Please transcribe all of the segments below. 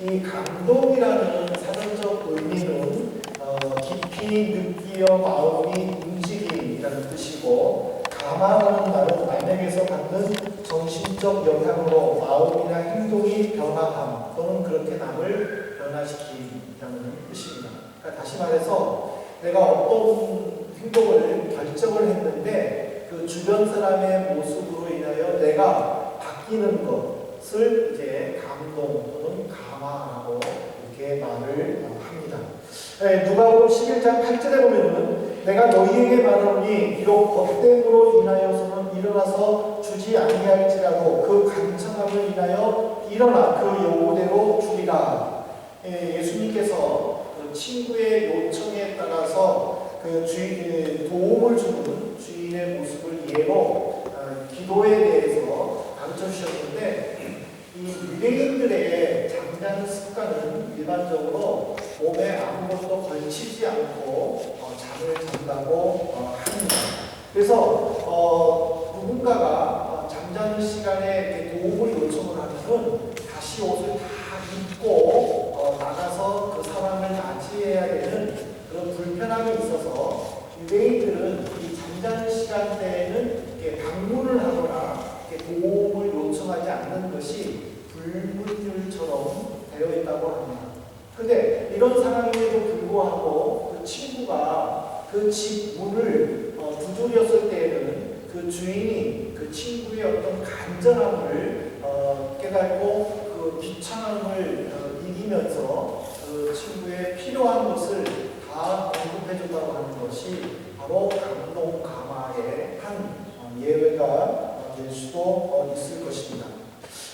이 감동이라는 사전적 의미는 깊이 느끼어 마음이 움직임이라는 뜻이고, 감화라는 말은 남에게서 받는 정신적 영향으로 마음이나 행동이 변화함 또는 그렇게 남을 변화시킴이라는 뜻입니다. 그러니까 다시 말해서 내가 어떤 행동을 결정을 했는데 그 주변 사람의 모습으로 인하여 내가 바뀌는 것을 이제 감동 또는 감화라고 이렇게 말을 합니다. 누가복음 11장 8절에 보면은 내가 너희에게 말하노니 비록 벗됨으로 인하여서는 일어나서 주지 아니할지라도 그 간청함을 인하여 일어나 그 요구대로 주리라. 예수님께서 그 친구의 요청에 따라서 그 도움을 주는 주인의 모습을 예로 기도에 대해서 가르쳐 주셨는데, 이 유대인들의 잠자는 습관은 일반적으로 몸에 아무것도 걸치지 않고 잠을 잔다고 합니다. 그래서 누군가가 잠자는 시간에 도움을 요청을 하면은 다시 옷을 다 입고 나가서 그 사람을 맞이해야 되는 그런 불편함이 있어서 유대인들은 이 잠자는 시간대에는 이렇게 방문을 하거나 이렇게 도움을 요청하지 않는 것이 불문율처럼 되어 있다고 합니다. 근데 이런 상황에도 불구하고 그 친구가 그 집 문을 두드렸을 때에는 그 주인이 그 친구의 어떤 간절함을 깨닫고 그 비참함을 이기면서 그 친구의 필요한 것을 다 공급해준다고 하는 것이 바로 감동 감화의 한 예외가 될 수도 있을 것입니다.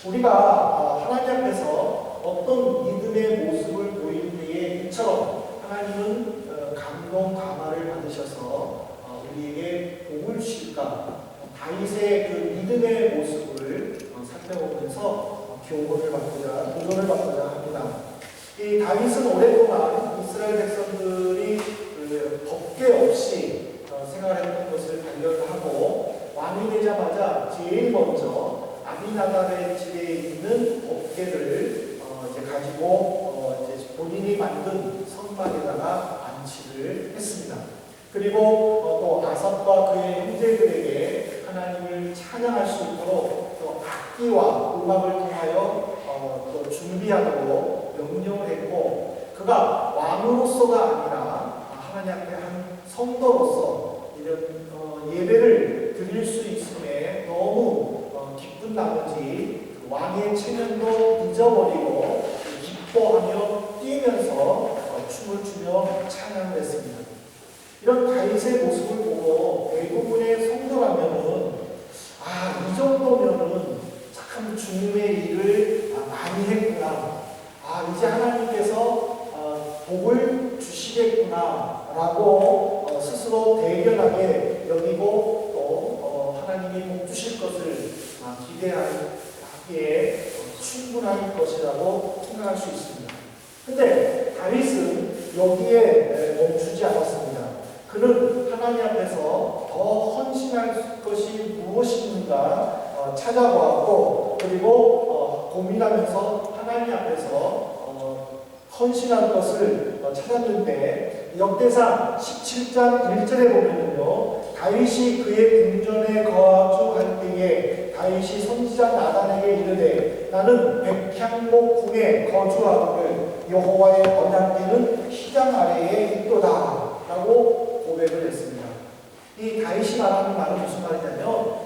우리가 하나님 앞에서 어떤 믿음의 모습을 보일 때에 이처럼 하나님은 감동 감화를 받으셔서 우리에게 복을 주실까, 다윗의 그 믿음의 모습을 살펴보면서 교훈을 받고자, 도전을 받고자 합니다. 이 다윗은 오랫동안 이스라엘 백성들이 그 법궤 없이 생활했던 것을 발견하고 왕이 되자마자 제일 먼저 아비나답의 집에 있는 법궤를 이제 가지고 이제 본인이 만든 성막에다가 안치를 했습니다. 그리고 또 아삽과 그의 형제들에게 하나님을 찬양할 수 있도록 또 악기와 음악을 통하여 또 준비하도록 명령을 했고, 그가 왕으로서가 아니라 하나님 앞에 한 성도로서 이런 예배를 드릴 수 있음에 너무 기쁜 나머지 왕의 체면도 잊어버리고 기뻐하며 뛰면서 춤을 추며 찬양을 했습니다. 이런 다윗의 모습을 보고 대부분의 성도라면은 이 정도면은 참 주님의 일을 많이 했구나, 이제 하나님께서 복을 주시겠구나 라고 스스로 대견하게 여기고 또 하나님이 복 주실 것을 기대하기에 충분할 것이라고 생각할 수 있습니다. 근데 다윗은 여기에 멈추지 않았습니다. 그는 하나님 앞에서 더 헌신할 것이 무엇인가 찾아보았고, 그리고 고민하면서 하나님 앞에서 헌신할 것을 찾았는데, 역대상 17장 1절에 보면요, 다윗이 그의 궁전에 거주할 때에 다윗이 선지자 나단에게 이르되 나는 백향목 궁에 거주하거늘 여호와의 언약궤는 휘장 아래에 있도다 라고 고백을 했습니다. 이 다윗이 말하는 말은 무슨 말이냐면,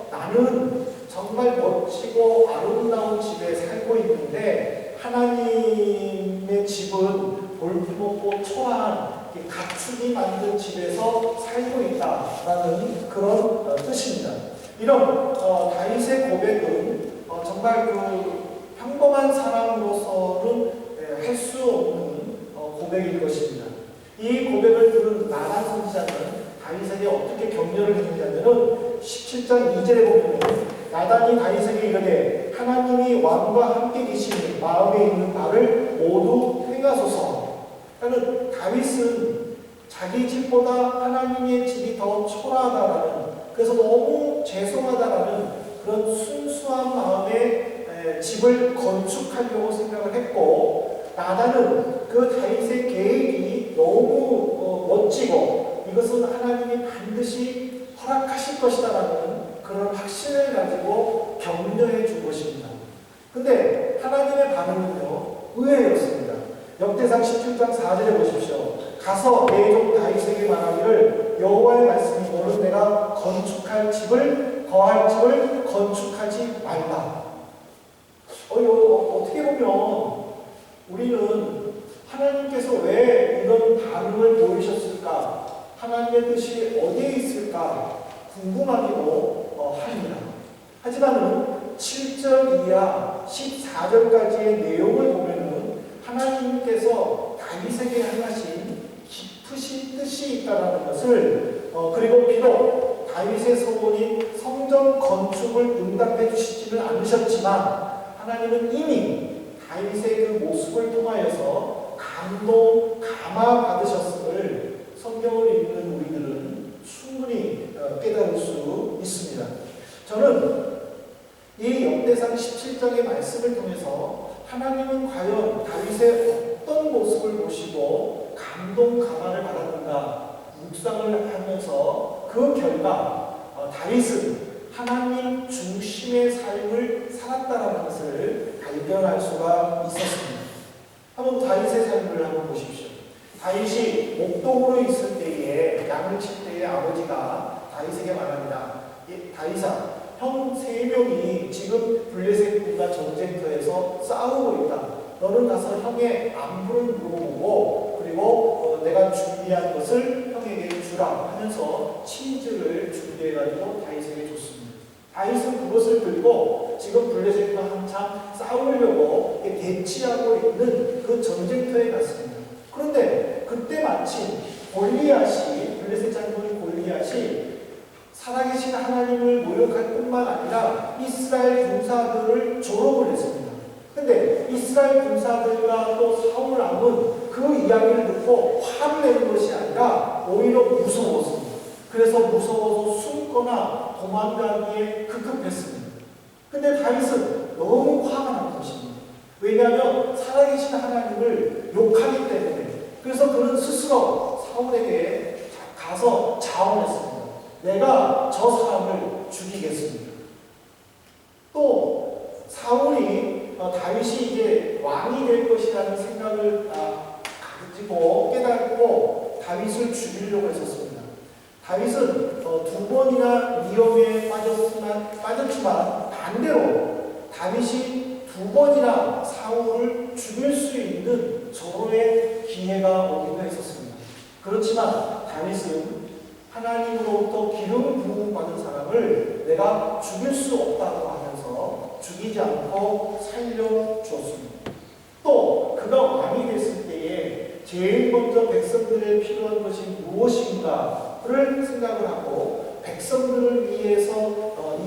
나는 정말 멋지고 아름다운 집에 살고 있는데 하나님의 집은 볼품없고 초라한 가축이 만든 집에서 살고 있다라는 그런 뜻입니다. 이런 다윗의 고백은 정말 그 평범한 사람으로서는 할 수 없는 고백일 것입니다. 이 고백을 들은 나단 선지자는 다윗에게 어떻게 격려를 했느냐면 17장 2절에 보면 나단이 다윗에게 이르되 하나님이 왕과 함께 계시니 마음에 있는 바를 모두 행하소서. 그러니까 다윗은 자기 집보다 하나님의 집이 더 초라하다라는, 그래서 너무 죄송하다라는 그런 순수한 마음에 집을 건축하려고 생각을 했고, 나단은 그 다윗의 계획이 너무 멋지고 이것은 하나님이 반드시 허락하실 것이다라는 그런 확신을 가지고 격려해 준 것입니다. 근데 하나님의 반응은요, 의외였습니다. 역대상 17장 4절에 보십시오. 가서 내 종 다윗에게 말하기를 여호와의 말씀이 너는 내가 건축할 집을 거할 집을 건축하지 말라. 어떻게 보면 우리는 하나님께서 왜 이런 반응을 보이셨을까? 하나님의 뜻이 어디에 있을까? 궁금하기도 합니다. 하지만 7절 이하 14절까지의 내용을 보면은 하나님께서 다윗에게 하신 깊으신 뜻이 있다는 것을 그리고 비록 다윗의 소원인 성전 건축을 응답해 주시지는 않으셨지만 하나님은 이미 다윗의 그 모습을 통하여서 감동, 감화 받으셨음을 성경을 읽는 우리들은 충분히 깨달을 수 있습니다. 저는 이 역대상 17장의 말씀을 통해서 하나님은 과연 다윗의 어떤 모습을 보시고 감동, 감화를 받았는가 묵상을 하면서 그 결과 다윗은 하나님 중심의 삶을 살았다는 것을 발견할 수가 있었습니다. 한번 다윗의 삶을 한번 보십시오. 다윗이 목동으로 있을 때에 양을 칠 때에 아버지가 다윗에게 말합니다. 다윗아, 형 3명이 지금 블레셋과 전쟁터에서 싸우고 있다. 너는 가서 형의 안부를 물어보고 그리고 내가 준비한 것을 형에게 주라 하면서 치즈를 준비해가지고 다윗에게 줬습니다. 다윗은 그것을 들고 지금 블레셋과 한참 싸우려고 대치하고 있는 그 전쟁터에 갔습니다. 그런데 그때 마침 골리앗이, 블레셋 장군인 골리앗이 살아계신 하나님을 모욕할 뿐만 아니라 이스라엘 군사들을 조롱을 했습니다. 근데 이스라엘 군사들과 또 사울 왕은 그 이야기를 듣고 화를 내는 것이 아니라 오히려 무서웠습니다. 그래서 무서워서 숨거나 도망가기에 급급했습니다. 근데 다윗은 너무 화가 난 것입니다. 왜냐하면 살아계신 하나님을 욕하기 때문에. 그래서 그는 스스로 사울에게 가서 자원했습니다. 내가 저 사람을 죽이겠습니다. 또 사울이 다윗이 이제 왕이 될 것이라는 생각을 가지고 깨닫고 다윗을 죽이려고 했었습니다. 다윗은 2번이나 위험에 빠졌지만 반대로 다윗이 2번이나 사울을 죽일 수 있는 절호의 기회가 오기도 했었습니다. 그렇지만 다윗은 하나님으로부터 기름 부음 받은 사람을 내가 죽일 수 없다고 하면서 죽이지 않고 살려주었습니다. 또 그가 왕이 됐을 때에 제일 먼저 백성들에 필요한 것이 무엇인가를 생각을 하고 백성들을 위해서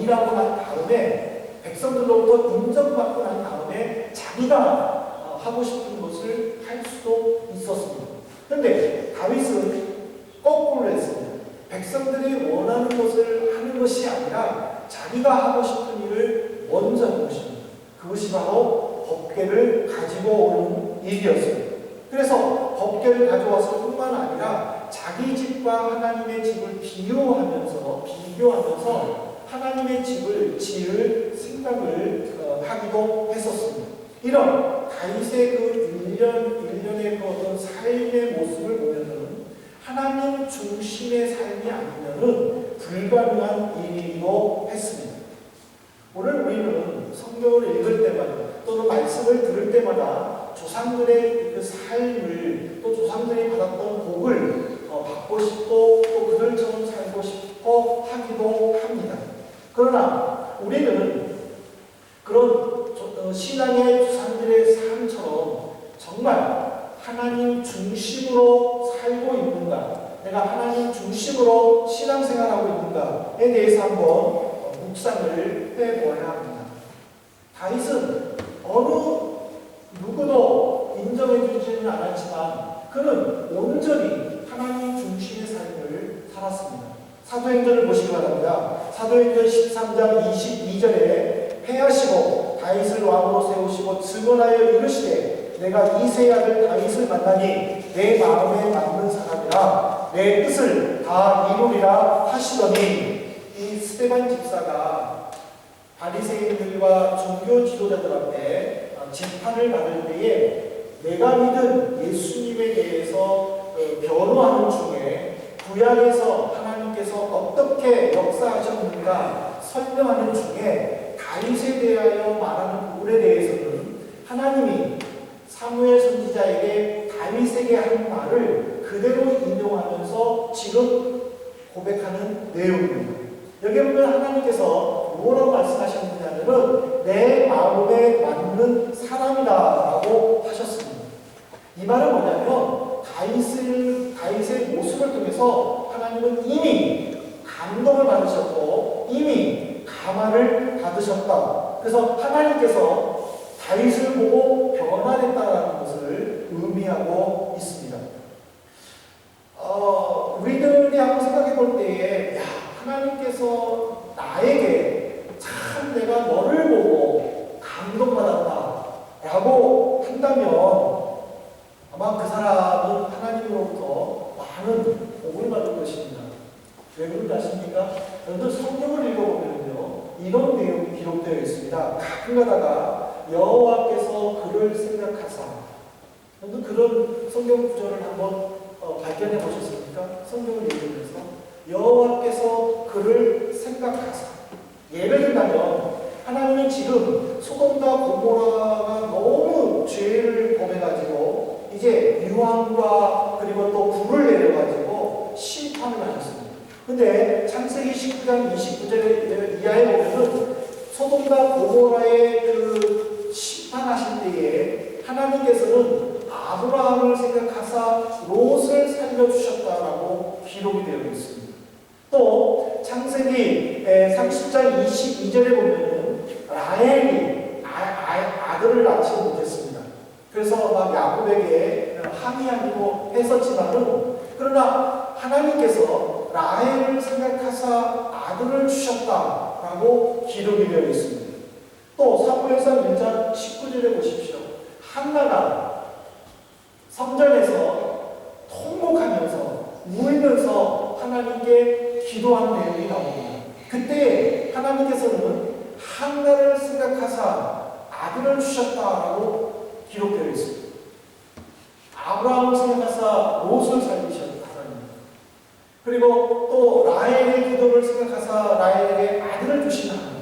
일하고 난 다음에 백성들로부터 인정받고 난 다음에 자기가 하고 싶은 것을 할 수도 있었습니다. 그런데 다윗은 거꾸로 했습니다. 백성들이 원하는 것을 하는 것이 아니라 자기가 하고 싶은 일을 먼저 하는 것입니다. 그것이 바로 법궤를 가지고 오는 일이었습니다. 그래서 법궤를 가져와서 뿐만 아니라 자기 집과 하나님의 집을 비교하면서 하나님의 집을 지을 생각을 하기도 했었습니다. 이런 다윗의 그 일련의 그 어떤 삶의 모습을 보면은 하나님 중심의 삶이 아니면은 불가능한 일이기도 했습니다. 오늘 우리는 성경을 읽을 때마다 또는 말씀을 들을 때마다 조상들의 그 삶을 또 조상들이 받았던 복을 받고 싶고 또 그들처럼 살고 싶고 하기도 합니다. 그러나 우리는 그런 신앙의 조상들의 삶처럼 정말 하나님 중심으로 살고 있는가, 내가 하나님 중심으로 신앙생활하고 있는가에 대해서 한번 묵상을 해보아야 합니다. 다윗은 어느 누구도 인정해주지는 않았지만 그는 온전히 하나님 중심의 삶을 살았습니다. 사도행전을 보시기 바랍니다. 사도행전 13장 22절에 패하시고 다윗을 왕으로 세우시고 증언하여 이르시되 내가 이새의 아들 다윗을 만나니 내 마음에 맞는 사람이라 내 뜻을 다 이루리라 하시더니, 이 스데반 집사가 바리새인들과 종교 지도자들 앞에 재판을 받을 때에 내가 믿은 예수님에 대해서 변호하는 중에 구약에서 하나님께서 어떻게 역사하셨는가 설명하는 중에 다윗에 대하여 말하는 부분에 대해서는 하나님이 사무엘 선지자에게 다윗에게 한 말을 그대로 인용하면서 지금 고백하는 내용입니다. 여기 보면 하나님께서 뭐라고 말씀하셨느냐면 내 마음에 맞는 사람이다라고 하셨습니다. 이 말은 뭐냐면 다윗의 모습을 통해서 하나님은 이미 감동을 받으셨고 이미 감화를 받으셨다. 그래서 하나님께서 다윗을 보고 변화됐다는 것을 의미하고 있습니다. 우리들이 한번 생각해 볼 때에 하나님께서 나에게 참 내가 너를 보고 감동받았다 라고 한다면 아마 그 사람은 하나님으로부터 많은 복을 받을 것입니다. 왜 그런지 아십니까? 여러분들 성경을 읽어보면요 이런 내용이 기록되어 있습니다. 가끔 가다가 여호와께서 그를 생각하사, 여러분 그런 성경 구절을 한번 발견해 보셨습니까? 성경을 읽으면서 여호와께서 그를 생각하사. 예를 들면 하나님은 지금 소돔과 고모라가 너무 죄를 범해가지고 이제 유황과 그리고 또 불을 내려가지고 심판을 하셨습니다. 근데 창세기 19장 29절 이하에 보면은 소돔과 고모라의 그 심판하실 때에 하나님께서는 아브라함을 생각하사 롯을 살려주셨다라고 기록이 되어 있습니다. 또 창세기 30장 22절에 보면은 라헬이 아들을 낳지 못했습니다. 그래서 막 야곱에게 항의하기도 했었지만은 그러나 하나님께서 라헬을 생각하사 아들을 주셨다라고 기록이 되어 있습니다. 또 사무엘상 1장 19절에 보십시오. 한나가 성전에서 통곡하면서 울면서 하나님께 기도하는 내용이 나옵니다. 그때 하나님께서는 한나를 생각하사 아들을 주셨다라고 기록되어 있습니다. 아브라함을 생각하사 롯을 살리셨다. 그리고 또 라헬의 기도를 생각하사 라헬에게 아들을 주신 하나님.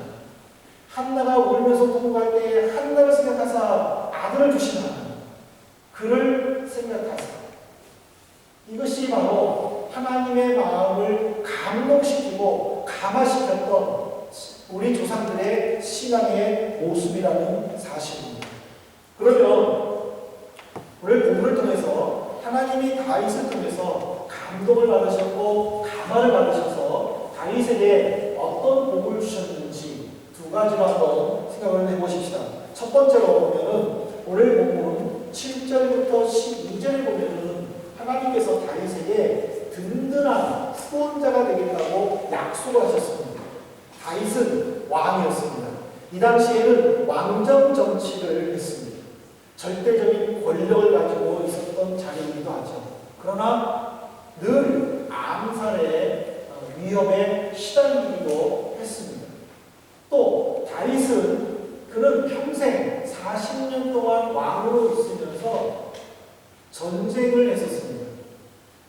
한나가 울면서 통곡할 때 한나를 생각하사 아들을 주신 하나님. 그를 생각하사. 이것이 바로 하나님의 마음을 감동시키고 감화시켰던 우리 조상들의 신앙의 모습이라는 사실입니다. 그러면 오늘 본문을 통해서 하나님이 다윗을 통해서 감동을 받으셨고 감화를 받으셔서 다윗에게 어떤 복을 주셨는지 두 가지로 한번 생각을 해보십시다. 첫 번째로 보면은 오늘 본문 7절부터 12절에 보면은 하나님께서 다윗에게 든든한 후원자가 되겠다고 약속을 하셨습니다. 다윗은 왕이었습니다. 이 당시에는 왕정 정치를 했습니다. 절대적인 권력을 가지고 있었던 자리이기도 하죠. 그러나 늘 암살의 위협에 시달리기도 했습니다. 또 다윗은 그는 평생 40년 동안 왕으로 있으면서 전쟁을 했었습니다.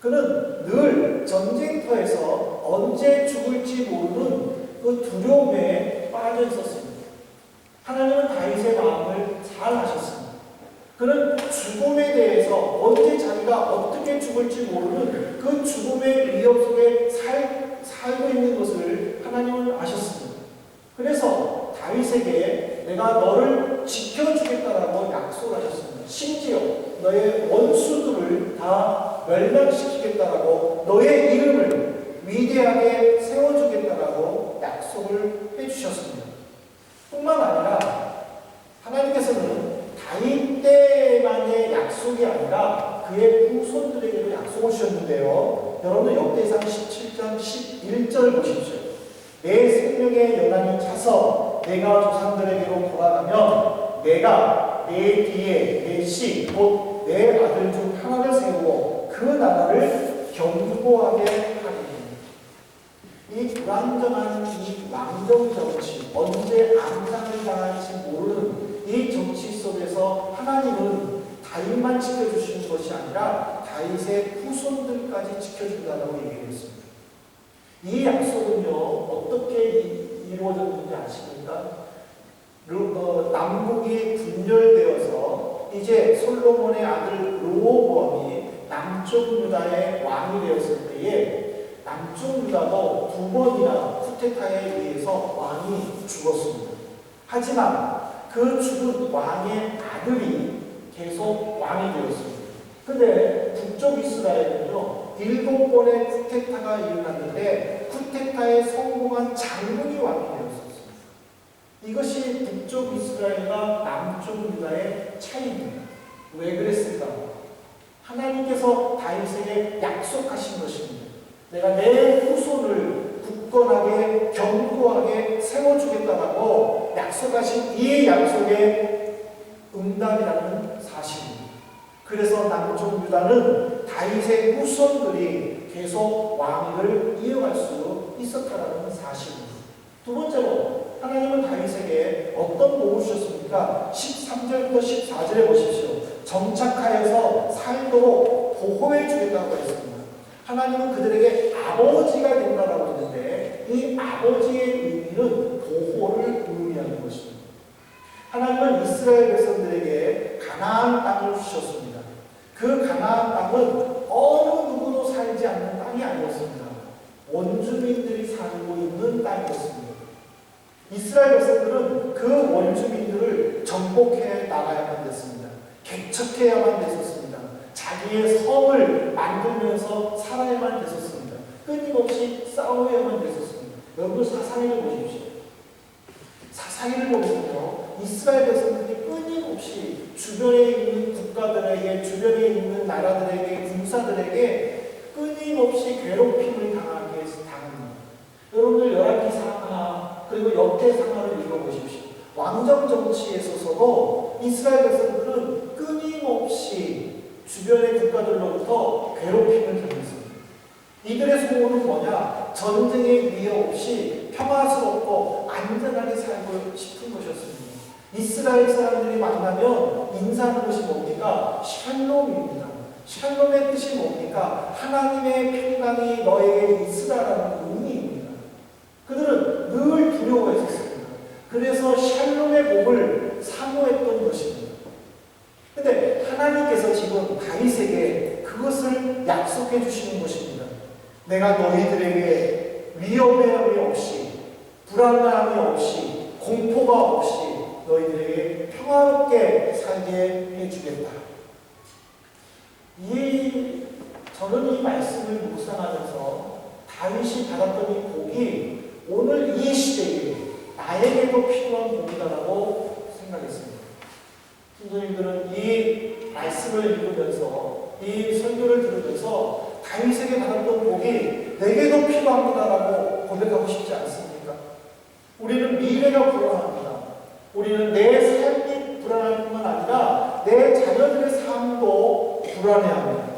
그는 늘 전쟁터에서 언제 죽을지 모르는 그 두려움에 빠져 있었습니다. 하나님은 다윗의 마음을 잘 아셨습니다. 그는 죽음에 대해서 언제 자기가 어떻게 죽을지 모르는 그 죽음의 위협 속에 살고 있는 것을 하나님은 아셨습니다. 그래서 다윗에게 내가 너를 지켜주겠다라고 약속을 하셨습니다. 심지어 너의 원수들을 다 멸망시키겠다라고 너의 이름을 위대하게 세워주겠다라고 약속을 해주셨습니다. 뿐만 아니라 하나님께서는 다윗 때만의 약속이 아니라 그의 후손들에게도 약속을 주셨는데요. 여러분 역대상 17장 11절 보십시오. 내 생명의 연한이 차서 내가 조상들에게로 돌아가면 내가 내가 내 뒤에 내 씨 곧 내 아들 중 하나를 세우고 그 나라를 견고하게 하리니. 이 불안정한 이 왕정 정치, 언제 암살을 당할지 모르는 이 정치 속에서 하나님은 다윗만 지켜주시는 것이 아니라 다윗의 후손들까지 지켜준다고 얘기했습니다. 이 약속은요 어떻게 이루어졌는지 아십니까? 남북이 분열되어서 이제 솔로몬의 아들 르호보암이 남쪽 유다의 왕이 되었을 때에 남쪽 유다도 2번이나 쿠데타에 의해서 왕이 죽었습니다. 하지만 그 죽은 왕의 아들이 계속 왕이 되었습니다. 근데 북쪽 이스라엘은요 7번의 쿠데타가 일어났는데 쿠데타에 성공한 장군이 왕이 되었습니다. 이것이 북쪽 이스라엘과 남쪽 유다의 차이입니다. 왜 그랬을까? 하나님께서 다윗에게 약속하신 것입니다. 내가 내 후손을 굳건하게 견고하게 세워주겠다라고 약속하신 이 약속의 응답이라는 사실입니다. 그래서 남쪽 유다는 다윗의 후손들이 계속 왕위를 이어갈 수 있었다는 사실입니다. 두 번째로 하나님은 다윗에게 어떤 복을 주셨습니까? 13절부터 14절에 보십시오. 정착하여서 살도록 보호해 주겠다고 했습니다. 하나님은 그들에게 아버지가 된다라고 했는데 이 아버지의 의미는 보호를 의미하는 것입니다. 하나님은 이스라엘 백성들에게 가나안 땅을 주셨습니다. 그 가나안 땅은 어느 누구도 살지 않는 땅이 아니었습니다. 원주민들이 살고 있는 땅이었습니다. 이스라엘 백성들은 그 원주민들을 정복해 나가야만 됐습니다. 개척해야만 됐었습니다. 자기의 성을 만들면서 살아야만 됐었습니다. 끊임없이 싸워야만 됐었습니다. 여러분 사사기를 보십시오. 사사기를 보면요 이스라엘 백성들이 끊임없이 주변에 있는 국가들에게, 주변에 있는 나라들에게, 군사들에게 끊임없이 괴롭힘을 당하게 당합니다. 여러분들 열왕기상 그리고 역대상하를 읽어보십시오. 왕정 정치에 있어서도 이스라엘 백성들은 끊임없이 주변의 국가들로부터 괴롭힘을 당했습니다. 이들의 소원은 뭐냐? 전쟁의 위협 없이 평화스럽고 안전하게 살고 싶은 것이었습니다. 이스라엘 사람들이 만나면 인사하는 것이 뭡니까? 샬롬입니다. 샬롬의 뜻이 뭡니까? 하나님의 평강이 너에게 있으라라는 의미입니다. 그들은 늘 두려워했었습니다. 그래서 샬롬의 복을 사모했던 것입니다. 근데 하나님께서 지금 다윗에게 그것을 약속해 주시는 것입니다. 내가 너희들에게 위험함이 없이, 불안함이 없이, 공포가 없이 너희들에게 평화롭게 살게 해주겠다. 저는 이 말씀을 묵상하면서 다윗이 받았던 이 복이 오늘 이 시대에 나에게도 필요한 복이다라고 생각했습니다. 성도님들은 이 말씀을 읽으면서 이 설교를 들으면서 다윗에게 받았던 복이 내게도 필요합니다라고 고백하고 싶지 않습니까? 우리는 미래가 불안합니다. 우리는 내 삶이 불안할 뿐만 아니라 내 자녀들의 삶도 불안해합니다.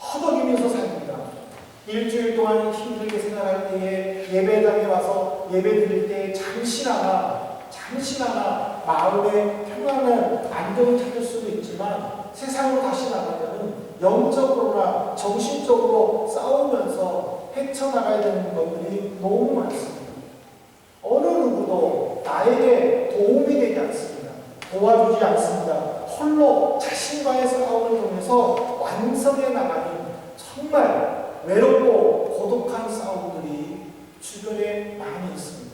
허덕이면서 삽니다. 일주일 동안 힘들게 생활할 때에 예배당에 와서 예배 드릴 때 잠시나마 마음의 평안을 안정을 찾을 수도 있지만 세상으로 다시 나가면 영적으로나 정신적으로 싸우면서 헤쳐나가야 되는 것들이 너무 많습니다. 어느 누구도 나에게 도움이 되지 않습니다. 도와주지 않습니다. 홀로 자신과의 싸움을 통해서 완성해 나가는 정말 외롭고 고독한 싸움들이 주변에 많이 있습니다.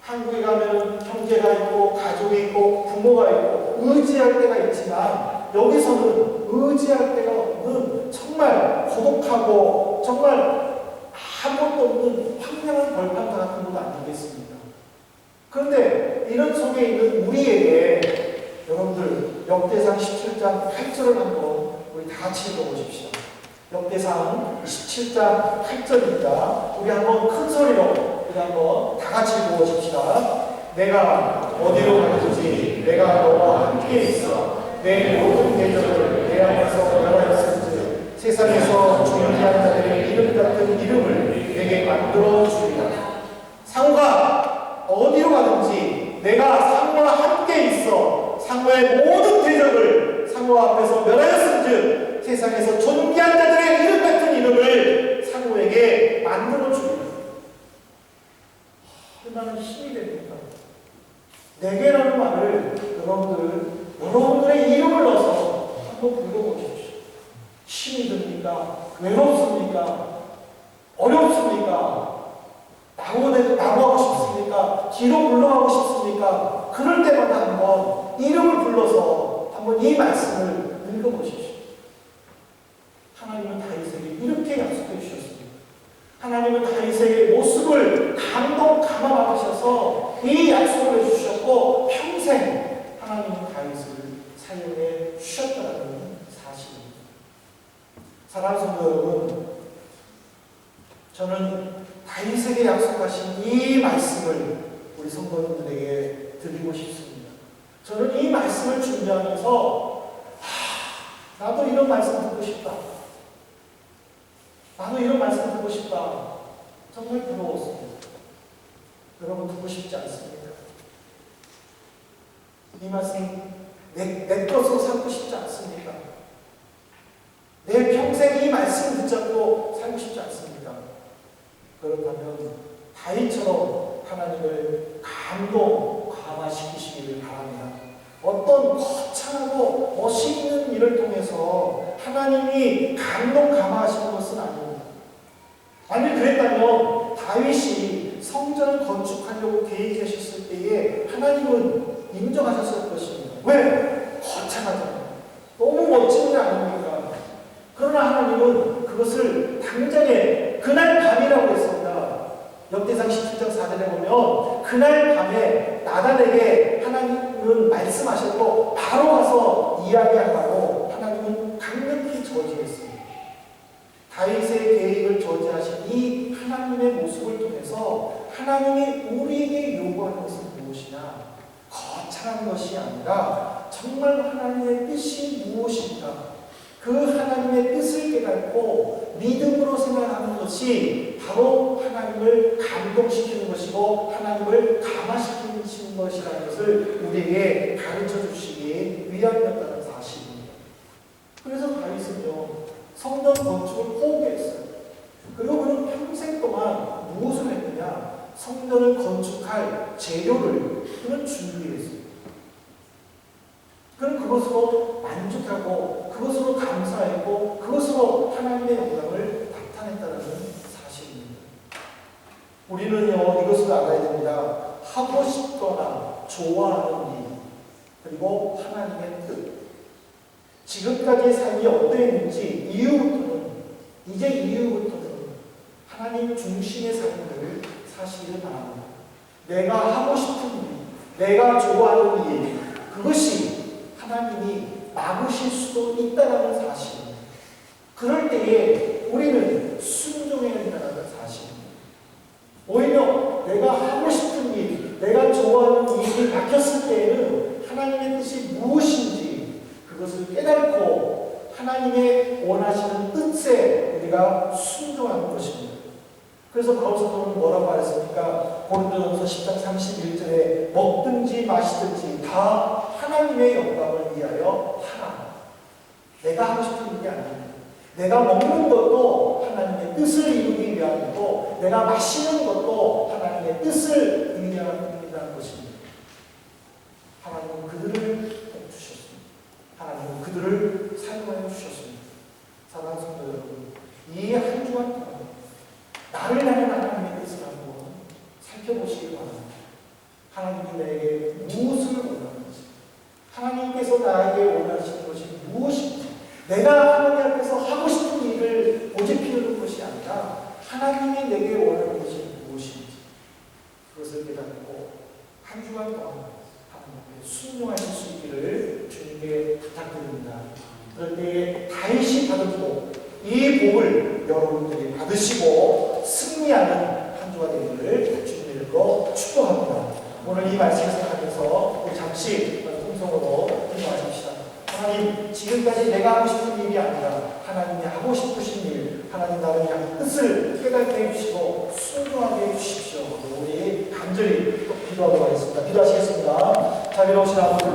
한국에 가면 형제가 있고 가족이 있고 부모가 있고 의지할 때가 있지만 여기서는 의지할 데가 없는 정말 고독하고 정말 아무것도 없는 황량한 벌판 같은 곳 아니겠습니까? 그런데 이런 속에 있는 우리에게 여러분들 역대상 17장 8절을 한번 우리 다 같이 읽어보십시오. 역대상 17장 8절입니다. 우리 한번 큰 소리로 우리 한번 다 같이 읽어보십시다. 내가 어디로 가든지 내가 너와 함께 있어 내 모든 계절을 내 안에서 열하였은즉 세상에서 존귀한 자들의 이름 같은 이름을 내게 만들어 주리라. 상우가 어디로 가든지 내가 상우와 함께 있어 상우의 모든 대적을 상우 앞에서 멸하였은즉 세상에서 존귀한 자들의 이름 같은 이름을 상우에게 만들어 주리라. 얼마나 힘이 됩니까? 내게라는 말을 여러분들의 이름을 넣어서 한번 불러보십시오. 힘이 듭니까? 외롭습니까? 어렵습니까? 나고하고 싶습니까? 뒤로 물러가고 싶습니까? 그럴 때마다 한번 이름을 불러서 한번 이 말씀을 읽어보십시오. 하나님은 다윗에게 이렇게 약속해 주셨습니다. 하나님은 다윗에게 모습을 감화받으셔서 이 약속을 해주셨고 평생 하나님은 다윗을 사용해 주셨다는 사실입니다. 사랑하는 성도 여러분, 저는 다윗에게 약속하신 이 말씀을 우리 성도님들에게 드리고 싶습니다. 저는 이 말씀을 준비하면서 나도 이런 말씀 듣고 싶다. 나도 이런 말씀 듣고 싶다. 정말 부러웠습니다. 여러분 듣고 싶지 않습니까? 이 말씀 내 것으로 삼고 싶지 않습니까? 내 평생 이 말씀 붙잡고 살고 싶지 않습니까? 그렇다면 다윗처럼 하나님을 감화시키시기를 바랍니다. 어떤 거창하고 멋있는 일을 통해서 하나님이 감화하시는 것은 아닙니다. 만약 그랬다면 다윗이 성전을 건축하려고 계획하셨을 때에 하나님은 인정하셨을 것입니다. 왜? 거창하잖아요. 너무 멋진 일 아닙니까? 그러나 하나님은 그것을 당장에 그날 밤이라고 했습니다. 역대상 17장 4절에 보면 그날 밤에 나단에게 하나님은 말씀하셨고 바로 가서 이야기하라고 하나님은 강력히 저지했습니다. 다윗의 계획을 저지하신 이 하나님의 모습을 통해서 하나님이 우리에게 요구하는 것은 무엇이냐? 거창한 것이 아니라 정말 하나님의 뜻이 무엇인가? 그 하나님의 뜻을 깨닫고 믿음으로 생각하는 것이 바로 하나님을 감동시키는 것이고 하나님을 감화시키는 것이라는 것을 우리에게 가르쳐 주시기 위함이었다는 사실입니다. 그래서 다윗은요 성전 건축을 포기했어요. 그리고 그는 평생 동안 무엇을 했느냐? 성전을 건축할 재료를 그는 준비했어요. 그는 그것으로 만족하고 그것으로 감사했고 그것으로 하나님의 영광을 나타냈다는 사실입니다. 우리는요 이것을 알아야 됩니다. 하고 싶거나 좋아하는 일 그리고 하나님의 뜻 지금까지의 삶이 어떠했는지 이후부터는 하나님 중심의 삶을 사시기를 바랍니다. 내가 하고 싶은 일, 내가 좋아하는 일 그것이 하나님이 막으실 수도 있다는 사실입니다. 그럴 때에 우리는 순종해야 된다는 사실입니다. 오히려 내가 하고 싶은 일, 내가 좋아하는 일이 막혔을 때에는 하나님의 뜻이 무엇인지 그것을 깨닫고 하나님의 원하시는 뜻에 우리가 순종하는 것입니다. 그래서 바울 사도는 뭐라고 말했습니까? 고린도전서 10장 31절에 먹든지 마시든지 다 하나님의 영광을 위하여 하라. 내가 하고 싶은 일이 아닙니다. 내가 먹는 것도 하나님의 뜻을 이루기 위함이고 내가 마시는 것도 하나님의 뜻을 위함이라는 것입니다. 하나님은 그들을 주셨습니다. 하나님은 그들을 사용하여 주셨습니다. 사랑하는 성도 여러분, 이 한 주간 동안 나를 향한 하나님의 뜻을 한번 살펴보시기 바랍니다. 하나님이 내게 무엇을 원하는지, 하나님께서 나에게 원하시는 것이 무엇인지, 내가 하나님 앞에서 하고 싶은 일을 고집피우는 것이 아니라 하나님이 내게 원하는 것이 무엇인지 그것을 깨닫고 한 주간 동안 하나님 앞에 순종하실 수 있기를 주님께 부탁드립니다. 그럴 때에 다윗이 받은 복, 이 복을 여러분들이 받으시고 승리하는 한 주가 되기를 주님으로 축복합니다. 오늘 이 말씀을 생각하면서 우리 잠시 음성으로 기도하십시다. 하나님, 지금까지 내가 하고 싶은 일이 아니라 하나님이 하고 싶으신 일, 하나님 나를 위한 뜻을 깨닫게 해주시고 순종하게 해주십시오. 우리 간절히 또 기도하도록 하겠습니다. 기도하시겠습니다. 자비로우신 아버지,